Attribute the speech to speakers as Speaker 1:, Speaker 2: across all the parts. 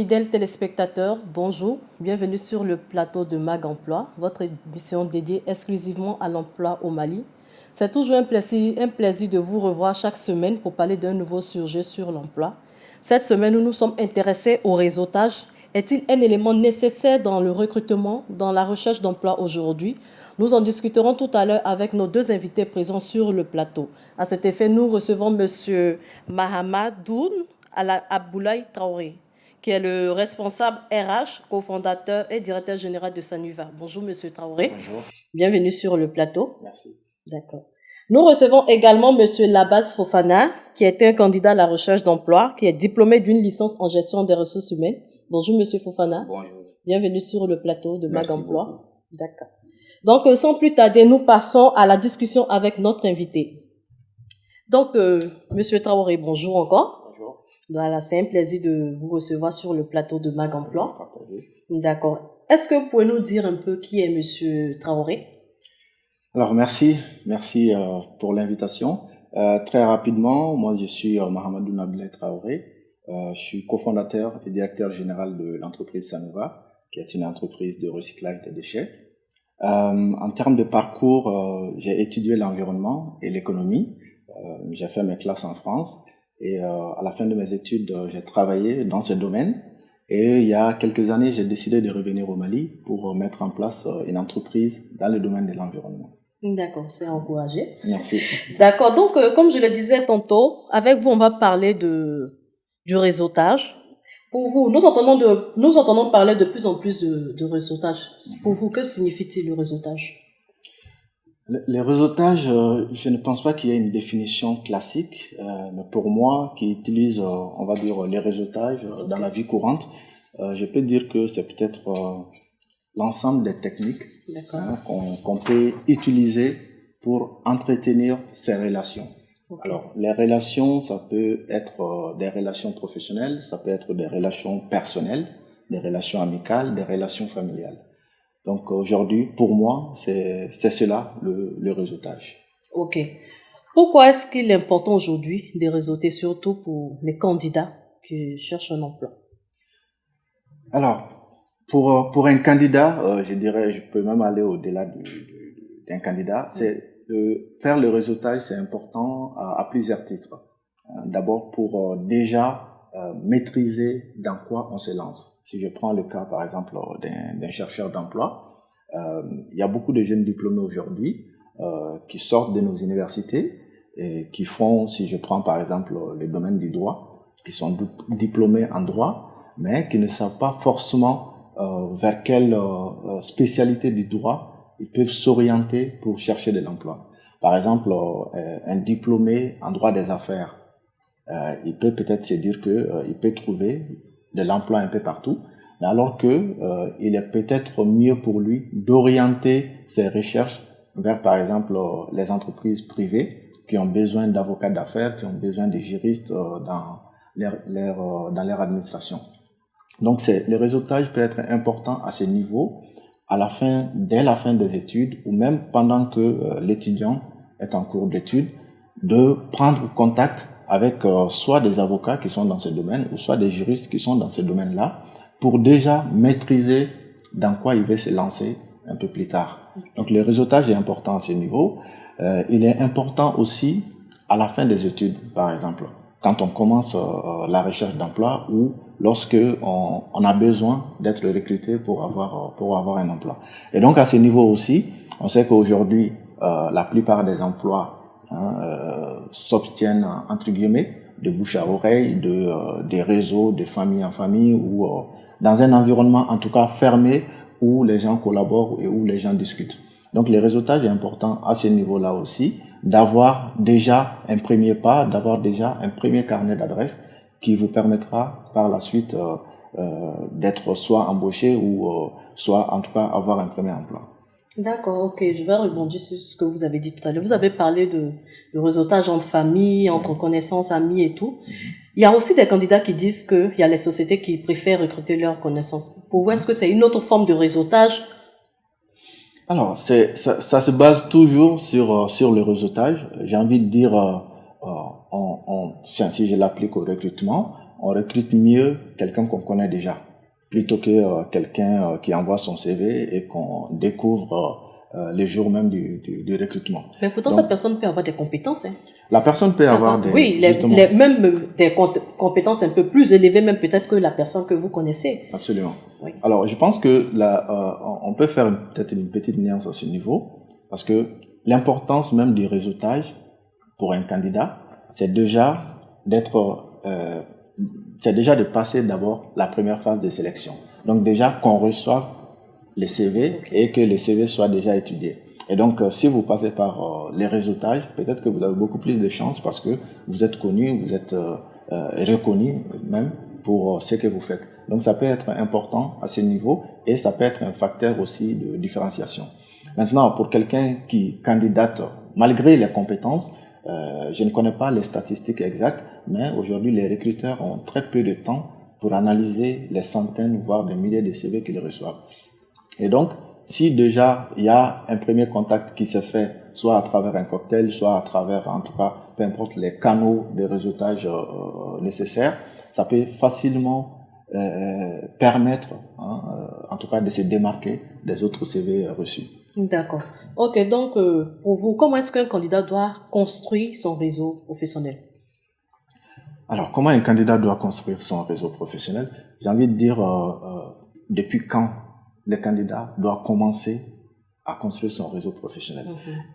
Speaker 1: Fidèles téléspectateurs, bonjour, bienvenue sur le plateau de Mag Emploi, votre émission dédiée exclusivement à l'emploi au Mali. C'est toujours un plaisir de vous revoir chaque semaine pour parler d'un nouveau sujet sur l'emploi. Cette semaine, nous nous sommes intéressés au réseautage. Est-il un élément nécessaire dans le recrutement, dans la recherche d'emploi aujourd'hui? Nous en discuterons tout à l'heure avec nos deux invités présents sur le plateau. À cet effet, nous recevons M. Mahamadoun Abdoulaye Traoré, qui est le responsable RH, cofondateur et directeur général de Sanuva. Bonjour, Monsieur Traoré.
Speaker 2: Bonjour.
Speaker 1: Bienvenue sur le plateau.
Speaker 2: Merci.
Speaker 1: D'accord. Nous recevons également Monsieur Labas Fofana, qui est un candidat à la recherche d'emploi, qui est diplômé d'une licence en gestion des ressources humaines. Bonjour, Monsieur Fofana.
Speaker 2: Bonjour.
Speaker 1: Bienvenue sur le plateau de Mag Emploi.
Speaker 2: Beaucoup.
Speaker 1: D'accord. Donc, sans plus tarder, nous passons à la discussion avec notre invité. Donc, Monsieur Traoré, bonjour encore.
Speaker 2: Bonjour.
Speaker 1: Voilà, c'est un plaisir de vous recevoir sur le plateau de Mag Emploi. D'accord. Est-ce que vous pouvez nous dire un peu qui est Monsieur Traoré?
Speaker 2: Alors, merci pour l'invitation. Très rapidement, moi je suis Mahamadoun Abdoulaye Traoré. Je suis cofondateur et directeur général de l'entreprise Sanuva, qui est une entreprise de recyclage des déchets. En termes de parcours, j'ai étudié l'environnement et l'économie. J'ai fait mes classes en France et à la fin de mes études, j'ai travaillé dans ce domaine. Et il y a quelques années, j'ai décidé de revenir au Mali pour mettre en place une entreprise dans le domaine de l'environnement.
Speaker 1: D'accord, c'est encouragé.
Speaker 2: Merci.
Speaker 1: D'accord, donc comme je le disais tantôt, avec vous, on va parler du réseautage. Pour vous, nous entendons parler de plus en plus de réseautage. Pour vous, que signifie-t-il le réseautage?
Speaker 2: Les réseautages, je ne pense pas qu'il y ait une définition classique, mais pour moi, qui utilise, on va dire, les réseautages dans la vie courante, je peux dire que c'est peut-être l'ensemble des techniques qu'on peut utiliser pour entretenir ces relations. Okay. Alors, les relations, ça peut être des relations professionnelles, ça peut être des relations personnelles, des relations amicales, des relations familiales. Donc aujourd'hui, pour moi, c'est cela le réseautage.
Speaker 1: Ok. Pourquoi est-ce qu'il est important aujourd'hui de réseauter, surtout pour les candidats qui cherchent un emploi?
Speaker 2: Alors, pour un candidat, je dirais, je peux même aller au-delà d'un candidat, c'est faire le réseautage, c'est important à plusieurs titres. D'abord pour déjà maîtriser dans quoi on se lance. Si je prends le cas, par exemple, d'un chercheur d'emploi, il y a beaucoup de jeunes diplômés aujourd'hui qui sortent de nos universités et qui font, si je prends par exemple le domaine du droit, qui sont diplômés en droit, mais qui ne savent pas forcément vers quelle spécialité du droit ils peuvent s'orienter pour chercher de l'emploi. Par exemple, un diplômé en droit des affaires, il peut peut-être se dire qu'il peut trouver de l'emploi un peu partout, mais alors il est peut-être mieux pour lui d'orienter ses recherches vers, par exemple, les entreprises privées qui ont besoin d'avocats d'affaires, qui ont besoin de juristes dans leur administration. Donc, le réseautage peut être important à ce niveau, dès la fin des études, ou même pendant que l'étudiant est en cours d'études, de prendre contact avec soit des avocats qui sont dans ce domaine, ou soit des juristes qui sont dans ce domaine-là, pour déjà maîtriser dans quoi il veut se lancer un peu plus tard. Donc, le réseautage est important à ce niveau. Il est important aussi à la fin des études, par exemple, quand on commence la recherche d'emploi ou lorsque on a besoin d'être recruté pour avoir un emploi. Et donc, à ce niveau aussi, on sait qu'aujourd'hui, la plupart des emplois s'obtiennent, entre guillemets, de bouche à oreille, des réseaux, de famille en famille, ou dans un environnement, en tout cas, fermé, où les gens collaborent et où les gens discutent. Donc, le réseautage est important à ce niveau-là aussi, d'avoir déjà un premier pas, d'avoir déjà un premier carnet d'adresses qui vous permettra par la suite d'être soit embauché ou soit en tout cas avoir un premier emploi.
Speaker 1: D'accord, ok, je vais rebondir sur ce que vous avez dit tout à l'heure. Vous avez parlé de réseautage entre familles, entre connaissances, amis et tout. Il y a aussi des candidats qui disent qu'il y a les sociétés qui préfèrent recruter leurs connaissances. Pour vous, est-ce que c'est une autre forme de réseautage?
Speaker 2: Alors, ça se base toujours sur le réseautage. J'ai envie de dire, si je l'applique au recrutement, on recrute mieux quelqu'un qu'on connaît déjà, plutôt que quelqu'un qui envoie son CV et qu'on découvre les jours même du recrutement.
Speaker 1: Mais pourtant,
Speaker 2: Donc,
Speaker 1: cette personne peut avoir des compétences. Hein.
Speaker 2: la personne peut avoir des...
Speaker 1: Oui, même des compétences un peu plus élevées, même peut-être que la personne que vous connaissez.
Speaker 2: Absolument.
Speaker 1: Oui.
Speaker 2: Alors, je pense que on peut faire peut-être une petite nuance à ce niveau, parce que l'importance même du réseautage pour un candidat, c'est déjà de passer d'abord la première phase de sélection. Donc déjà qu'on reçoive les CV et que les CV soient déjà étudiés. Et donc, si vous passez par les réseautages, peut-être que vous avez beaucoup plus de chances parce que vous êtes connu, vous êtes reconnu même pour ce que vous faites. Donc, ça peut être important à ce niveau et ça peut être un facteur aussi de différenciation. Maintenant, pour quelqu'un qui candidate malgré les compétences, je ne connais pas les statistiques exactes, mais aujourd'hui, les recruteurs ont très peu de temps pour analyser les centaines, voire des milliers de CV qu'ils reçoivent. Et donc, si déjà il y a un premier contact qui se fait, soit à travers un cocktail, soit à travers, en tout cas, peu importe les canaux de réseautage nécessaires, ça peut facilement permettre, en tout cas, de se démarquer des autres CV reçus.
Speaker 1: D'accord. Ok, donc pour vous, comment est-ce qu'un candidat doit construire son réseau professionnel?
Speaker 2: Alors, comment un candidat doit construire son réseau professionnel? J'ai envie de dire, depuis quand le candidat doit commencer à construire son réseau professionnel.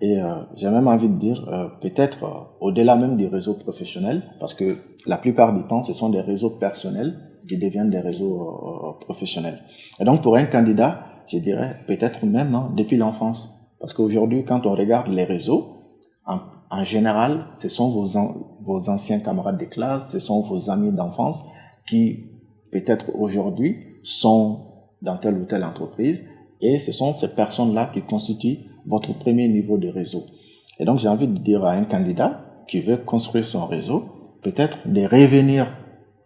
Speaker 2: Et j'ai même envie de dire, peut-être au-delà même du réseau professionnel, parce que la plupart du temps, ce sont des réseaux personnels qui deviennent des réseaux professionnels. Et donc, pour un candidat, je dirais peut-être même depuis l'enfance. Parce qu'aujourd'hui, quand on regarde les réseaux, en général, ce sont vos anciens camarades de classe, ce sont vos amis d'enfance qui, peut-être aujourd'hui, sont dans telle ou telle entreprise, et ce sont ces personnes-là qui constituent votre premier niveau de réseau. Et donc, j'ai envie de dire à un candidat qui veut construire son réseau, peut-être de revenir,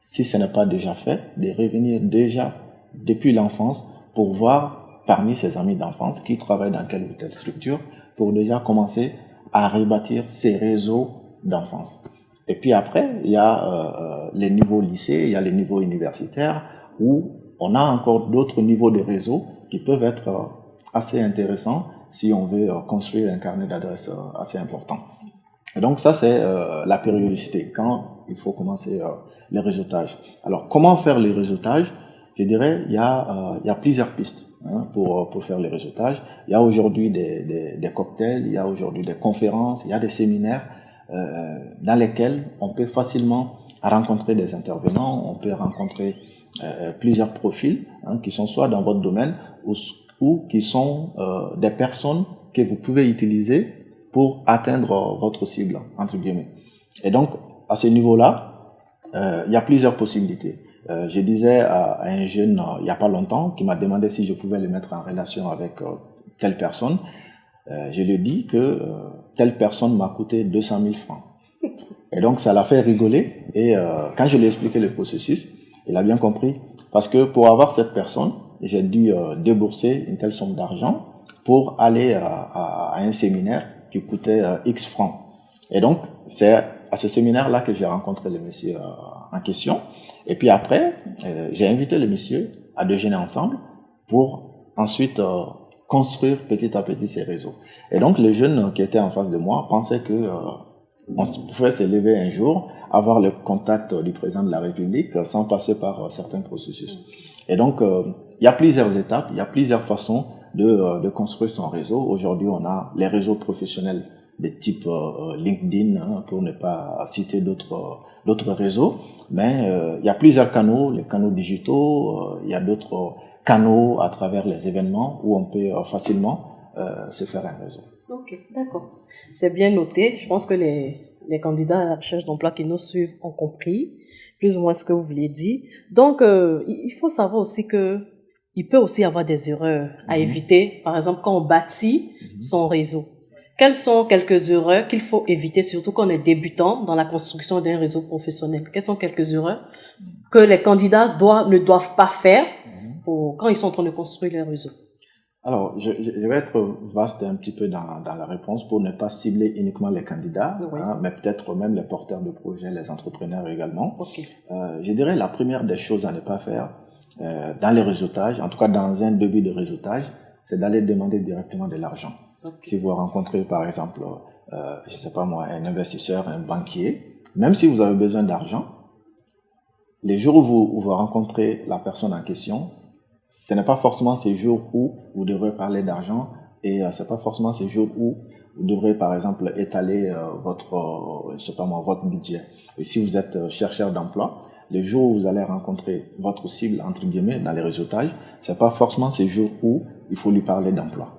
Speaker 2: si ce n'est pas déjà fait, de revenir déjà depuis l'enfance pour voir parmi ses amis d'enfance qui travaillent dans telle ou telle structure, pour déjà commencer à rebâtir ses réseaux d'enfance. Et puis après, il y a les niveaux lycée, il y a les niveaux universitaires, où on a encore d'autres niveaux de réseau qui peuvent être assez intéressants si on veut construire un carnet d'adresses assez important. Et donc ça, c'est la périodicité, quand il faut commencer les réseautages. Alors, comment faire les réseautages? Je dirais, il y a plusieurs pistes pour faire les réseautages. Il y a aujourd'hui des cocktails, il y a aujourd'hui des conférences, il y a des séminaires dans lesquels on peut facilement rencontrer des intervenants, on peut rencontrer plusieurs profils qui sont soit dans votre domaine ou qui sont des personnes que vous pouvez utiliser pour atteindre votre cible, entre guillemets. Et donc, à ce niveau-là, il y a plusieurs possibilités. Je disais à un jeune il n'y a pas longtemps qui m'a demandé si je pouvais le mettre en relation avec telle personne. Je lui ai dit que telle personne m'a coûté 200 000 francs. Et donc, ça l'a fait rigoler. Et quand je lui ai expliqué le processus, il a bien compris. Parce que pour avoir cette personne, j'ai dû débourser une telle somme d'argent pour aller à un séminaire qui coûtait X francs. Et donc, c'est à ce séminaire-là que j'ai rencontré le monsieur en question. Et puis après, j'ai invité le monsieur à déjeuner ensemble pour ensuite construire petit à petit ses réseaux. Et donc, les jeunes qui étaient en face de moi pensaient que on pouvait se lever un jour, avoir le contact du président de la République sans passer par certains processus. Et donc, il y a plusieurs étapes, il y a plusieurs façons de construire son réseau. Aujourd'hui, on a les réseaux professionnels de type LinkedIn, pour ne pas citer d'autres réseaux. Mais il y a plusieurs canaux, les canaux digitaux, il y a d'autres canaux à travers les événements où on peut facilement se faire un réseau.
Speaker 1: Ok, d'accord. C'est bien noté. Je pense que les candidats à la recherche d'emploi qui nous suivent ont compris plus ou moins ce que vous voulez dire. Donc, il faut savoir aussi que il peut aussi y avoir des erreurs à éviter. Par exemple, quand on bâtit son réseau. Quelles sont quelques erreurs qu'il faut éviter, surtout quand on est débutant dans la construction d'un réseau professionnel? Quelles sont quelques erreurs que les candidats ne doivent pas faire quand ils sont en train de construire leur réseau?
Speaker 2: Alors, je vais être vaste un petit peu dans la réponse pour ne pas cibler uniquement les candidats,
Speaker 1: Oui.
Speaker 2: mais peut-être même les porteurs de projets, les entrepreneurs également.
Speaker 1: Ok.
Speaker 2: Je dirais la première des choses à ne pas faire dans les réseautages, en tout cas dans un début de réseautage, c'est d'aller demander directement de l'argent.
Speaker 1: Ok.
Speaker 2: Si vous rencontrez par exemple, je sais pas moi, un investisseur, un banquier, même si vous avez besoin d'argent, les jours où vous rencontrez la personne en question, ce n'est pas forcément ces jours où vous devrez parler d'argent et ce n'est pas forcément ces jours où vous devrez par exemple étaler votre, je sais pas moi, votre budget. Et si vous êtes chercheur d'emploi, les jours où vous allez rencontrer votre cible entre guillemets dans les réseautages, c'est pas forcément ces jours où il faut lui parler d'emploi.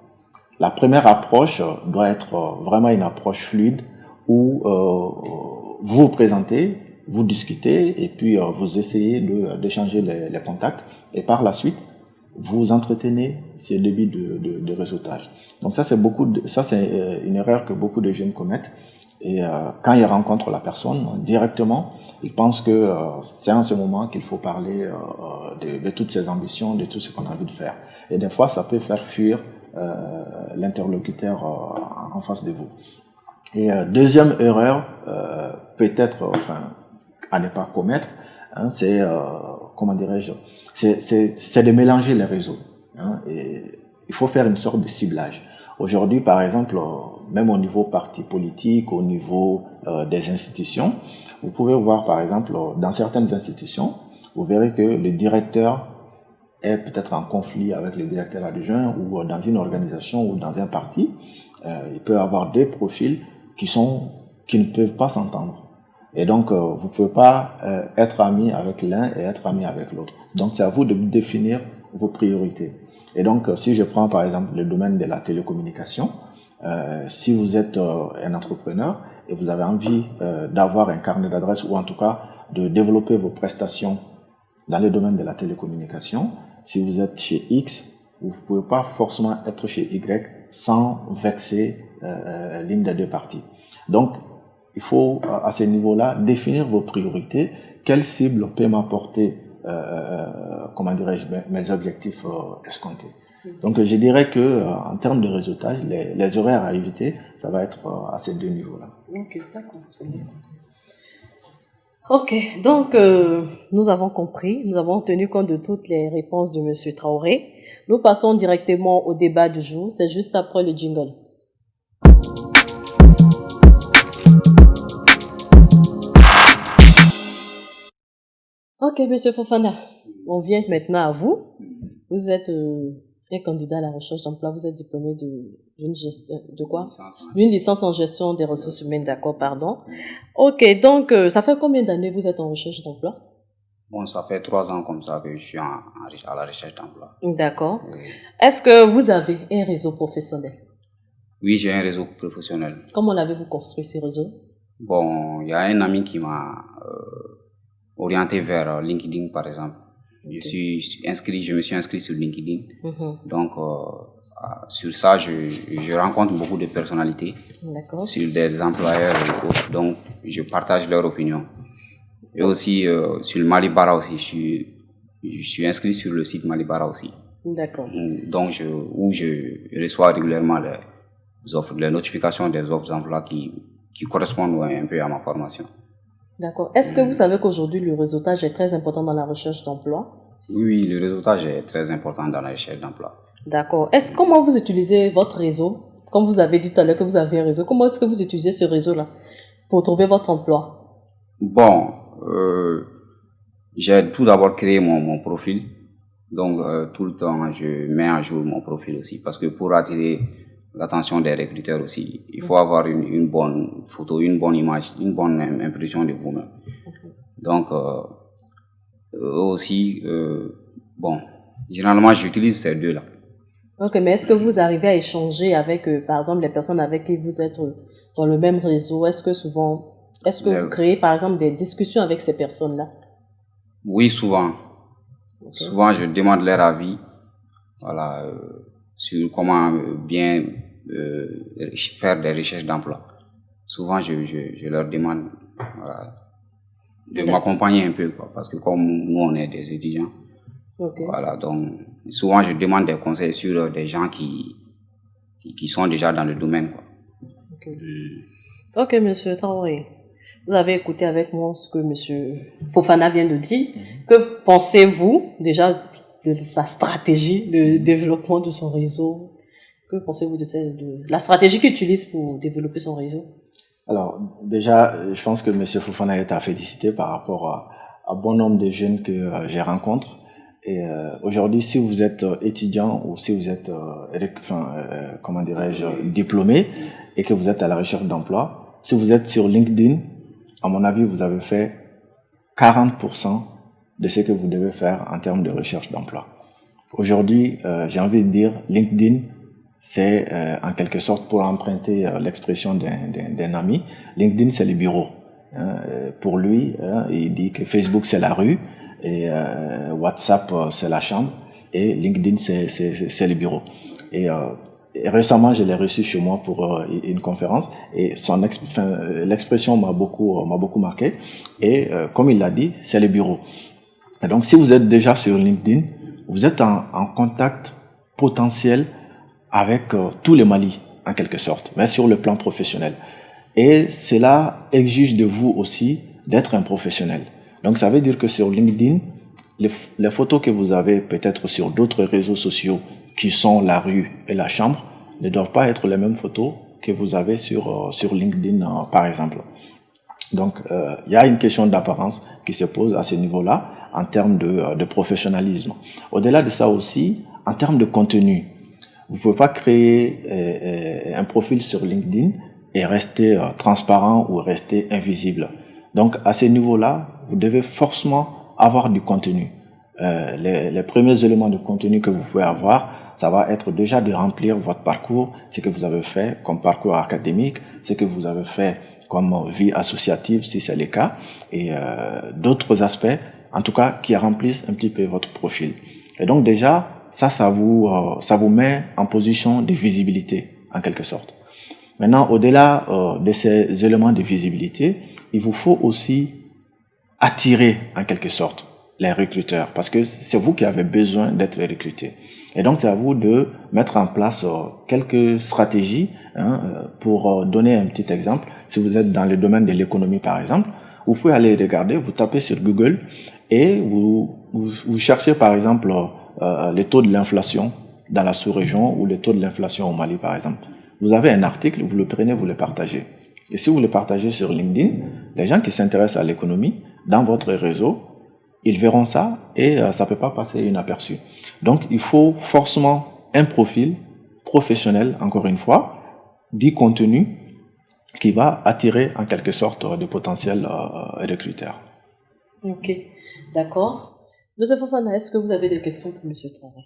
Speaker 2: La première approche doit être vraiment une approche fluide où vous vous présentez, vous discutez et puis vous essayez d'échanger les contacts et par la suite vous entretenez ces débuts de réseautage. Donc ça c'est une erreur que beaucoup de jeunes commettent et quand ils rencontrent la personne directement, ils pensent que c'est en ce moment qu'il faut parler de toutes ses ambitions, de tout ce qu'on a envie de faire. Et des fois ça peut faire fuir l'interlocuteur en face de vous. Et deuxième erreur, peut-être, à ne pas commettre, hein, c'est, comment dirais-je, c'est de mélanger les réseaux. Hein, et il faut faire une sorte de ciblage. Aujourd'hui, par exemple, même au niveau parti politique, au niveau des institutions, vous pouvez voir, par exemple, dans certaines institutions, vous verrez que le directeur est peut-être en conflit avec le directeur adjoint ou dans une organisation ou dans un parti. Il peut y avoir deux profils qui ne peuvent pas s'entendre. Et donc, vous ne pouvez pas être ami avec l'un et être ami avec l'autre. Donc, c'est à vous de définir vos priorités. Et donc, si je prends par exemple le domaine de la télécommunication, si vous êtes un entrepreneur et vous avez envie d'avoir un carnet d'adresses ou en tout cas de développer vos prestations dans le domaine de la télécommunication, si vous êtes chez X, vous ne pouvez pas forcément être chez Y sans vexer l'une des deux parties. Donc, il faut, à ce niveau-là, définir vos priorités. Quelle cible peut m'apporter, comment dirais-je, mes objectifs escomptés. Donc, je dirais que en termes de réseautage, les horaires à éviter, ça va être à ces deux niveaux-là.
Speaker 1: Ok, d'accord, c'est bien. Ok, donc nous avons compris, nous avons tenu compte de toutes les réponses de Monsieur Traoré. Nous passons directement au débat du jour, c'est juste après le jingle. Ok, Monsieur Fofana, on vient maintenant à vous. Vous êtes un candidat à la recherche d'emploi, vous êtes diplômé d'une quoi? D'une licence en gestion des ressources humaines, d'accord, pardon. Ok, donc ça fait combien d'années vous êtes en recherche d'emploi?
Speaker 3: Bon, ça fait 3 ans comme ça que je suis à la recherche d'emploi.
Speaker 1: D'accord. Oui. Est-ce que vous avez un réseau professionnel?
Speaker 3: Oui, j'ai un réseau professionnel.
Speaker 1: Comment l'avez-vous construit, ce réseau?
Speaker 3: Bon, il y a un ami qui m'a orienté vers LinkedIn, par exemple. Okay. Je me suis inscrit sur LinkedIn. Donc, sur ça, je rencontre beaucoup de personnalités.
Speaker 1: D'accord.
Speaker 3: Sur des employeurs et autres. Donc, je partage leur opinion. Et aussi, sur le Malibara aussi, je suis inscrit sur le site Malibara aussi.
Speaker 1: D'accord.
Speaker 3: Donc, où je reçois régulièrement les notifications des offres d'emploi qui correspondent un peu à ma formation.
Speaker 1: D'accord. Est-ce que vous savez qu'aujourd'hui, le réseautage est très important dans la recherche d'emploi?
Speaker 3: Oui, le réseautage est très important dans la recherche d'emploi.
Speaker 1: D'accord. Comment vous utilisez votre réseau? Comme vous avez dit tout à l'heure que vous avez un réseau, comment est-ce que vous utilisez ce réseau-là pour trouver votre emploi?
Speaker 3: Bon, j'ai tout d'abord créé mon profil. Donc, tout le temps, je mets à jour mon profil aussi. Parce que pour attirer l'attention des recruteurs aussi, il faut avoir une bonne photo, une bonne image, une bonne impression de vous-même. Okay. Donc, aussi, bon, généralement, j'utilise ces deux-là.
Speaker 1: Ok, mais est-ce que vous arrivez à échanger avec, par exemple, les personnes avec qui vous êtes dans le même réseau? Est-ce que vous créez, par exemple, des discussions avec ces personnes-là?
Speaker 3: Oui, souvent. Okay. Souvent, je demande leur avis, voilà, sur comment bien faire des recherches d'emploi. Souvent, je leur demande, voilà, de m'accompagner un peu, quoi, parce que comme nous, on est des étudiants, okay. Voilà, donc Souvent, je demande des conseils sur des gens qui sont déjà dans le domaine, quoi.
Speaker 1: Ok, monsieur Traoré. Vous avez écouté avec moi ce que monsieur Fofana vient de dire. Que pensez-vous déjà de sa stratégie de développement de son réseau? Que pensez-vous de la stratégie qu'il utilise pour développer son réseau?
Speaker 2: Alors, déjà, je pense que M. Fofana est à féliciter par rapport à bon nombre de jeunes que j'ai rencontrés. Et aujourd'hui, si vous êtes étudiant ou si vous êtes, comment dirais-je, diplômé et que vous êtes à la recherche d'emploi, si vous êtes sur LinkedIn, à mon avis, vous avez fait 40% de ce que vous devez faire en termes de recherche d'emploi. Aujourd'hui, j'ai envie de dire, LinkedIn, c'est en quelque sorte, pour emprunter l'expression d'un ami, LinkedIn, c'est le bureau. Pour lui, il dit que Facebook, c'est la rue, et WhatsApp, c'est la chambre, et LinkedIn, c'est le bureau. Et récemment, je l'ai reçu chez moi pour une conférence, et l'expression m'a beaucoup marqué. Et comme il l'a dit, c'est le bureau. Et donc, si vous êtes déjà sur LinkedIn, vous êtes en contact potentiel avec tous les Mali, en quelque sorte, mais sur le plan professionnel. Et cela exige de vous aussi d'être un professionnel. Donc, ça veut dire que sur LinkedIn, les photos que vous avez peut-être sur d'autres réseaux sociaux qui sont la rue et la chambre ne doivent pas être les mêmes photos que vous avez sur LinkedIn, par exemple. Donc, il y a une question d'apparence qui se pose à ce niveau-là en termes de professionnalisme. Au-delà de ça aussi, en termes de contenu, vous ne pouvez pas créer un profil sur LinkedIn et rester transparent ou rester invisible. Donc, à ce niveau-là, vous devez forcément avoir du contenu. Les premiers éléments de contenu que vous pouvez avoir, ça va être déjà de remplir votre parcours, ce que vous avez fait comme parcours académique, ce que vous avez fait comme vie associative, si c'est le cas, et d'autres aspects, en tout cas, qui remplissent un petit peu votre profil. Et donc déjà, ça vous met en position de visibilité, en quelque sorte. Maintenant, au-delà de ces éléments de visibilité, il vous faut aussi attirer, en quelque sorte, les recruteurs, parce que c'est vous qui avez besoin d'être recruté. Et donc, c'est à vous de mettre en place quelques stratégies pour donner un petit exemple. Si vous êtes dans le domaine de l'économie, par exemple, vous pouvez aller regarder, vous tapez sur Google et vous cherchez, par exemple, les taux de l'inflation dans la sous-région ou les taux de l'inflation au Mali, par exemple. Vous avez un article, vous le prenez, vous le partagez. Et si vous le partagez sur LinkedIn, les gens qui s'intéressent à l'économie, dans votre réseau, ils verront ça et ça ne peut pas passer inaperçu. Donc, il faut forcément un profil professionnel, encore une fois, du contenu qui va attirer en quelque sorte de potentiels recruteurs.
Speaker 1: Ok, d'accord. Monsieur Fofana, est-ce que vous avez des questions pour Monsieur Traoré?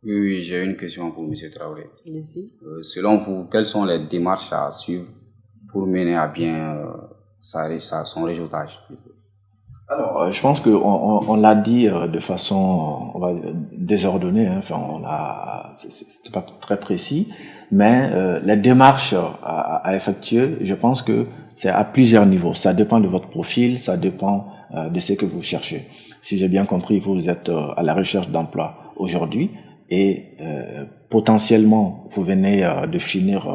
Speaker 3: Oui, j'ai une question pour M. Traoré.
Speaker 1: Allez-y.
Speaker 3: Selon vous, quelles sont les démarches à suivre pour mener à bien son réseautage?
Speaker 2: Alors, je pense qu'on l'a dit de façon désordonnée, c'était pas très précis, mais les démarches à effectuer, je pense que c'est à plusieurs niveaux. Ça dépend de votre profil, ça dépend de ce que vous cherchez. Si j'ai bien compris, vous êtes à la recherche d'emploi aujourd'hui et potentiellement vous venez de finir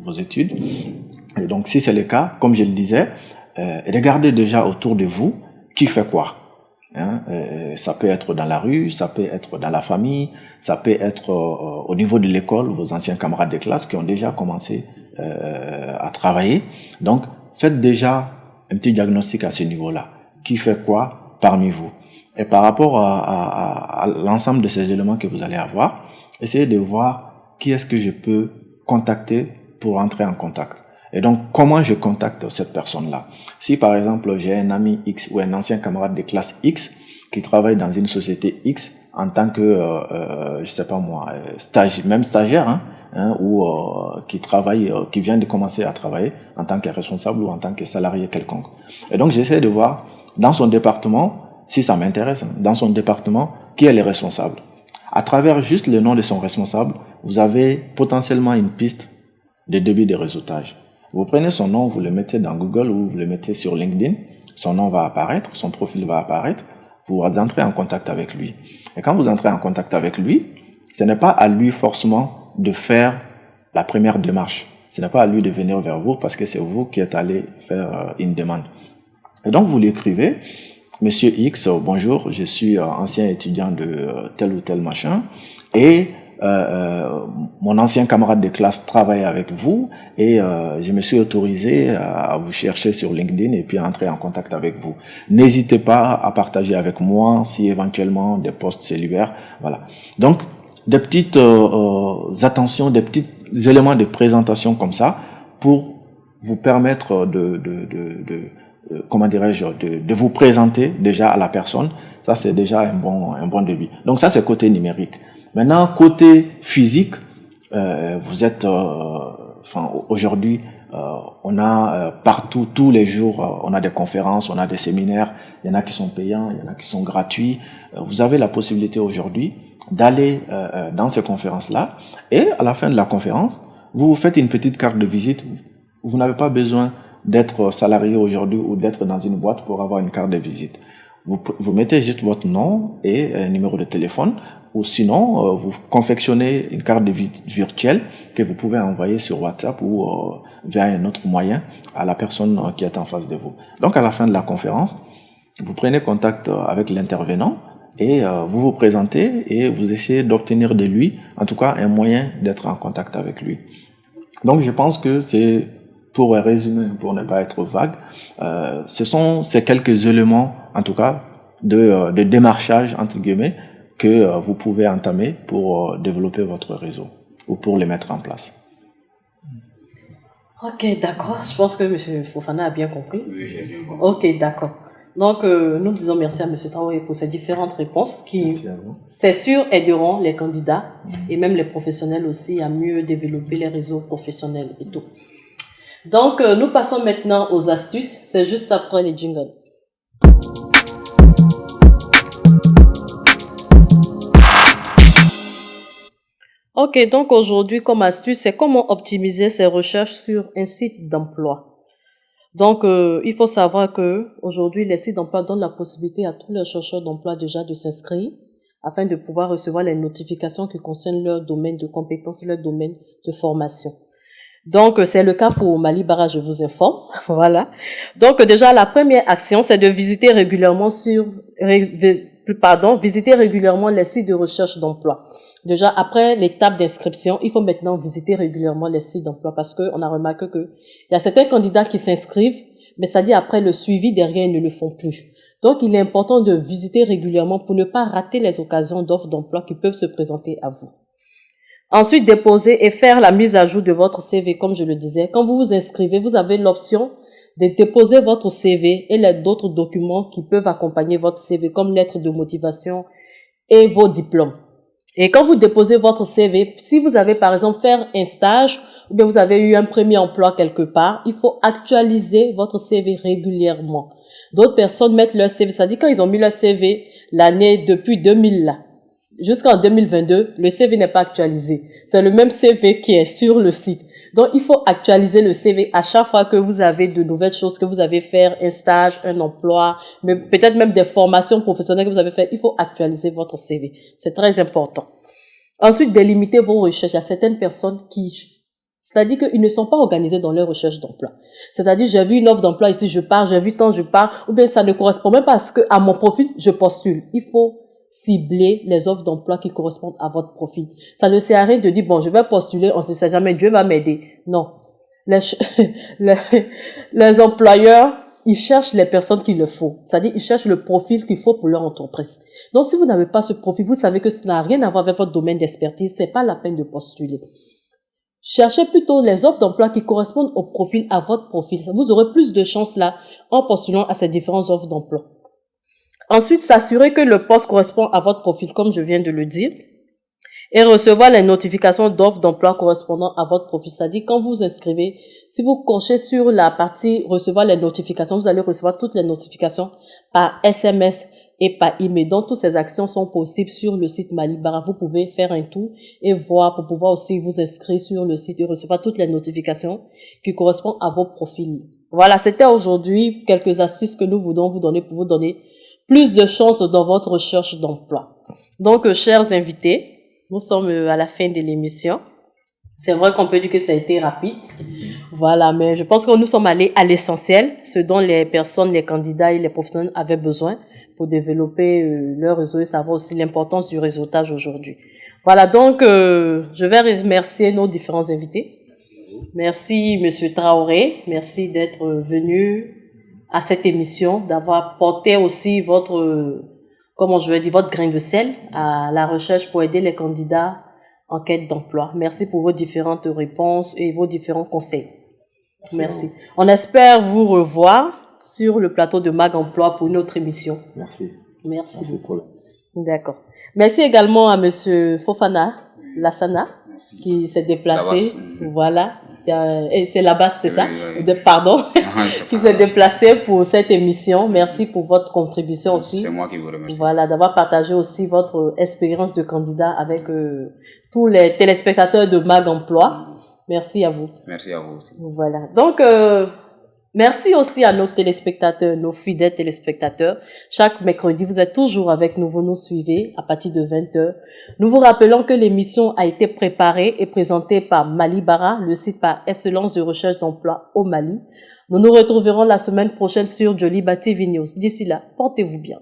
Speaker 2: vos études. Et donc, si c'est le cas, comme je le disais, regardez déjà autour de vous qui fait quoi. Ça peut être dans la rue, ça peut être dans la famille, ça peut être au niveau de l'école, vos anciens camarades de classe qui ont déjà commencé à travailler. Donc, faites déjà un petit diagnostic à ce niveau-là. Qui fait quoi parmi vous? Et par rapport à l'ensemble de ces éléments que vous allez avoir, essayez de voir qui est-ce que je peux contacter pour entrer en contact. Et donc, comment je contacte cette personne-là? Si, par exemple, j'ai un ami X ou un ancien camarade de classe X qui travaille dans une société X en tant que, je sais pas moi, stagiaire, ou qui travaille, qui vient de commencer à travailler en tant que responsable ou en tant que salarié quelconque. Et donc, j'essaie de voir dans son département, si ça m'intéresse, dans son département, qui est le responsable. À travers juste le nom de son responsable, vous avez potentiellement une piste de début de réseautage. Vous prenez son nom, vous le mettez dans Google ou vous le mettez sur LinkedIn, son nom va apparaître, son profil va apparaître. vous entrez en contact avec lui. Et quand vous entrez en contact avec lui, ce n'est pas à lui forcément de faire la première démarche. Ce n'est pas à lui de venir vers vous parce que c'est vous qui êtes allé faire une demande. Et donc, vous l'écrivez, Monsieur X, bonjour, je suis ancien étudiant de tel ou tel machin et mon ancien camarade de classe travaille avec vous et je me suis autorisé à vous chercher sur LinkedIn et puis à entrer en contact avec vous. N'hésitez pas à partager avec moi si éventuellement des postes se libèrent. Voilà. Donc, des petites attentions, des petits éléments de présentation comme ça pour vous permettre comment dirais-je, de vous présenter déjà à la personne. Ça, c'est déjà un bon début. Donc ça, c'est côté numérique. Maintenant, côté physique, vous êtes, aujourd'hui, on a partout, tous les jours, on a des conférences, on a des séminaires. Il y en a qui sont payants, il y en a qui sont gratuits. Vous avez la possibilité aujourd'hui d'aller dans ces conférences-là. Et à la fin de la conférence, vous faites une petite carte de visite. Vous n'avez pas besoin d'être salarié aujourd'hui ou d'être dans une boîte pour avoir une carte de visite. Vous mettez juste votre nom et un numéro de téléphone, ou sinon vous confectionnez une carte de visite virtuelle que vous pouvez envoyer sur WhatsApp ou via un autre moyen à la personne qui est en face de vous. Donc à la fin de la conférence, vous prenez contact avec l'intervenant et vous vous présentez et vous essayez d'obtenir de lui, en tout cas, un moyen d'être en contact avec lui. Donc je pense que c'est, pour résumer, pour ne pas être vague, ce sont ces quelques éléments, en tout cas, de démarchage, entre guillemets, que vous pouvez entamer pour développer votre réseau ou pour les mettre en place.
Speaker 1: Ok, d'accord. Je pense que M. Fofana a bien compris. Ok, d'accord. Donc, nous disons merci à M. Traoré pour ces différentes réponses qui, c'est sûr, aideront les candidats et même les professionnels aussi à mieux développer les réseaux professionnels et tout. Donc, nous passons maintenant aux astuces. C'est juste après les jingles. Ok, donc aujourd'hui, comme astuce, c'est comment optimiser ses recherches sur un site d'emploi. Donc, il faut savoir que aujourd'hui, les sites d'emploi donnent la possibilité à tous les chercheurs d'emploi déjà de s'inscrire afin de pouvoir recevoir les notifications qui concernent leur domaine de compétences, leur domaine de formation. Donc, c'est le cas pour Mali Bara, je vous informe. Voilà. Donc, déjà, la première action, c'est de visiter régulièrement visiter régulièrement les sites de recherche d'emploi. Déjà, après l'étape d'inscription, il faut maintenant visiter régulièrement les sites d'emploi parce que on a remarqué que il y a certains candidats qui s'inscrivent, mais ça dit après le suivi derrière, ils ne le font plus. Donc, il est important de visiter régulièrement pour ne pas rater les occasions d'offres d'emploi qui peuvent se présenter à vous. Ensuite, déposer et faire la mise à jour de votre CV, comme je le disais. Quand vous vous inscrivez, vous avez l'option de déposer votre CV et d'autres documents qui peuvent accompagner votre CV, comme lettre de motivation et vos diplômes. Et quand vous déposez votre CV, si vous avez par exemple fait un stage ou bien vous avez eu un premier emploi quelque part, il faut actualiser votre CV régulièrement. D'autres personnes mettent leur CV, c'est-à-dire quand ils ont mis leur CV l'année depuis 2000 là, jusqu'en 2022, le CV n'est pas actualisé. C'est le même CV qui est sur le site. Donc, il faut actualiser le CV à chaque fois que vous avez de nouvelles choses, que vous avez fait un stage, un emploi, mais peut-être même des formations professionnelles que vous avez fait. Il faut actualiser votre CV. C'est très important. Ensuite, délimiter vos recherches. Il y a certaines personnes c'est-à-dire qu'ils ne sont pas organisés dans leur recherche d'emploi. C'est-à-dire, j'ai vu une offre d'emploi ici, je pars, j'ai vu tant, je pars, ou bien ça ne correspond même pas à mon profil, je postule. Il faut cibler les offres d'emploi qui correspondent à votre profil. Ça ne sert à rien de dire, bon, je vais postuler, on ne sait jamais, Dieu va m'aider. Non. Les employeurs, ils cherchent les personnes qu'il leur faut. C'est-à-dire, ils cherchent le profil qu'il faut pour leur entreprise. Donc, si vous n'avez pas ce profil, vous savez que ça n'a rien à voir avec votre domaine d'expertise, c'est pas la peine de postuler. Cherchez plutôt les offres d'emploi qui correspondent au profil, à votre profil. Vous aurez plus de chances là, en postulant à ces différentes offres d'emploi. Ensuite, s'assurer que le poste correspond à votre profil, comme je viens de le dire, et recevoir les notifications d'offres d'emploi correspondant à votre profil. C'est-à-dire, quand vous vous inscrivez, si vous cochez sur la partie recevoir les notifications, vous allez recevoir toutes les notifications par SMS et par email. Donc, toutes ces actions sont possibles sur le site Mali Bara. Vous pouvez faire un tour et voir pour pouvoir aussi vous inscrire sur le site et recevoir toutes les notifications qui correspondent à vos profils. Voilà, c'était aujourd'hui quelques astuces que nous voulons vous donner pour vous donner plus de chances dans votre recherche d'emploi. Donc, chers invités, nous sommes à la fin de l'émission. C'est vrai qu'on peut dire que ça a été rapide. Voilà, mais je pense que nous sommes allés à l'essentiel, ce dont les personnes, les candidats et les professionnels avaient besoin pour développer leur réseau et savoir aussi l'importance du réseautage aujourd'hui. Voilà, donc je vais remercier nos différents invités. Merci Monsieur Traoré, merci d'être venu à cette émission, d'avoir porté aussi votre, comment je vais dire, votre grain de sel à la recherche pour aider les candidats en quête d'emploi. Merci pour vos différentes réponses et vos différents conseils. Merci. On espère vous revoir sur le plateau de Mag Emploi pour une autre émission.
Speaker 2: Merci.
Speaker 1: Merci.
Speaker 2: Merci pour la...
Speaker 1: D'accord. Merci également à Monsieur Fofana Lassana qui s'est déplacé. Voilà. Et c'est la base, c'est ça?
Speaker 3: Oui.
Speaker 1: Pardon. Qui s'est déplacé pour cette émission. Merci pour votre contribution aussi.
Speaker 3: C'est moi qui vous remercie.
Speaker 1: Voilà, d'avoir partagé aussi votre expérience de candidat avec tous les téléspectateurs de Mag Emploi. Merci à vous.
Speaker 3: Merci à vous aussi.
Speaker 1: Voilà. Donc, merci aussi à nos téléspectateurs, nos fidèles téléspectateurs. Chaque mercredi, vous êtes toujours avec nous, vous nous suivez à partir de 20h. Nous vous rappelons que l'émission a été préparée et présentée par Mali Bara, le site par excellence de recherche d'emploi au Mali. Nous nous retrouverons la semaine prochaine sur Joliba TV News. D'ici là, portez-vous bien.